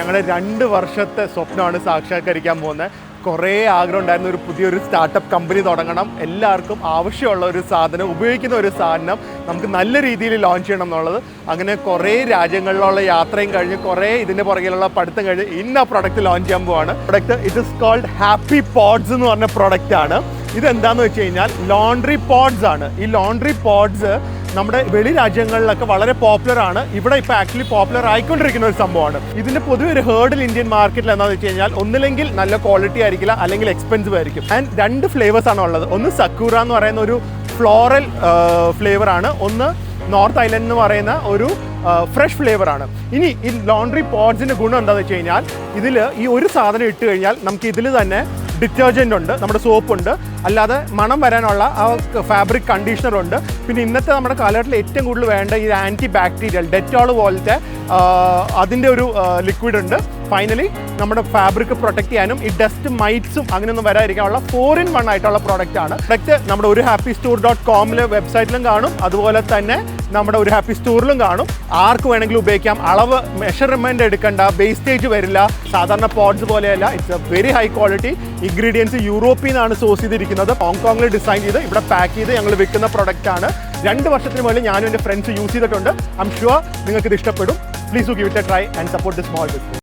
ഞങ്ങളുടെ 2 വർഷത്തെ സ്വപ്നമാണ് സാക്ഷാത്കരിക്കാൻ പോകുന്നത്. കുറേ ആഗ്രഹം ഉണ്ടായിരുന്ന ഒരു പുതിയൊരു സ്റ്റാർട്ടപ്പ് കമ്പനി തുടങ്ങണം, എല്ലാവർക്കും ആവശ്യമുള്ള ഒരു സാധനം, ഉപയോഗിക്കുന്ന ഒരു സാധനം നമുക്ക് നല്ല രീതിയിൽ ലോഞ്ച് ചെയ്യണം എന്നുള്ളത്. അങ്ങനെ കുറേ രാജ്യങ്ങളിലുള്ള യാത്രയും കഴിഞ്ഞ് കുറേ ഇതിൻ്റെ പുറകിലുള്ള പഠിത്തം കഴിഞ്ഞ് ഇന്ന പ്രൊഡക്റ്റ് ലോഞ്ച് ചെയ്യാൻ പോവാണ്. Product it is called happy pods എന്ന് പറഞ്ഞ പ്രൊഡക്റ്റാണ്. ഇതെന്താണെന്ന് വെച്ച് കഴിഞ്ഞാൽ ലോണ്ട്രി പോഡ്സ് ആണ്. ഈ ലോണ്ട്രി പോഡ്സ് നമ്മുടെ വെളി രാജ്യങ്ങളിലൊക്കെ വളരെ പോപ്പുലർ ആണ്. ഇവിടെ ഇപ്പോൾ ആക്ച്വലി പോപ്പുലർ ആയിക്കൊണ്ടിരിക്കുന്ന ഒരു സംഭവമാണ്. ഇതിൻ്റെ പൊതുവെ ഒരു ഹേർഡിൽ ഇന്ത്യൻ മാർക്കറ്റിൽ എന്താണെന്ന് വെച്ച് കഴിഞ്ഞാൽ ഒന്നില്ലെങ്കിൽ നല്ല ക്വാളിറ്റി ആയിരിക്കില്ല, അല്ലെങ്കിൽ എക്സ്പെൻസീവ് ആയിരിക്കും. ആൻഡ് 2 ഫ്ലേവേഴ്സ് ആണ് ഉള്ളത്. ഒന്ന് സക്കൂറ എന്ന് പറയുന്ന ഒരു ഫ്ലോറൽ ഫ്ലേവറാണ്, ഒന്ന് നോർത്ത് ഐലൻഡ് എന്ന് പറയുന്ന ഒരു ഫ്രഷ് ഫ്ലേവറാണ്. ഇനി ഈ ലോണ്ട്രി പോഡ്സിൻ്റെ ഗുണം എന്താണെന്ന് വെച്ച് കഴിഞ്ഞാൽ ഇതിൽ ഈ ഒരു സാധനം ഇട്ട് കഴിഞ്ഞാൽ നമുക്ക് ഇതിൽ തന്നെ ഡിറ്റർജൻ്റ് ഉണ്ട്, നമ്മുടെ സോപ്പുണ്ട്, അല്ലാതെ മണം വരാനുള്ള ആ ഫാബ്രിക് കണ്ടീഷണർ ഉണ്ട്. പിന്നെ ഇന്നത്തെ നമ്മുടെ കാലഘട്ടത്തിൽ ഏറ്റവും കൂടുതൽ വേണ്ട ഈ ആൻറ്റി ബാക്ടീരിയൽ ഡെറ്റോൾ പോലത്തെ അതിൻ്റെ ഒരു ലിക്വിഡ് ഉണ്ട്. ഫൈനലി നമ്മുടെ ഫാബ്രിക് പ്രൊട്ടക്ട് ചെയ്യാനും ഈ ഡസ്റ്റ് മൈറ്റ്സും അങ്ങനെയൊന്നും വരാതിരിക്കാനുള്ള 4-in-1 ആയിട്ടുള്ള പ്രോഡക്റ്റാണ്. പ്രൊഡക്റ്റ് നമ്മുടെ orhappystore.com വെബ്സൈറ്റിലും കാണും, അതുപോലെ തന്നെ നമ്മുടെ ഒരു ഹാപ്പി സ്റ്റോറിലും കാണും. ആർക്ക് വേണമെങ്കിലും ഉപയോഗിക്കാം. അളവ് മെഷർമെൻ്റ് എടുക്കേണ്ട, വേസ്റ്റേജ് വരില്ല. സാധാരണ പോഡ്സ് പോലെയല്ല, it's A very high quality. Ingredients യൂറോപ്പിൽ നിന്നാണ് സോഴ്സ് ചെയ്തിരിക്കുന്നത്. ഹോങ്കോങ്ങിൽ ഡിസൈൻ ചെയ്ത് ഇവിടെ പാക്ക് ചെയ്ത് ഞങ്ങൾ വിൽക്കുന്ന പ്രൊഡക്റ്റാണ്. 2 വർഷത്തിന് മുകളിൽ ഞാനും എൻ്റെ ഫ്രണ്ട്സ് യൂസ് ചെയ്തിട്ടുണ്ട്. ഐ എം ഷുവർ നിങ്ങൾക്ക് ഇത് ഇഷ്ടപ്പെടും. Please do give it A try and support the small business.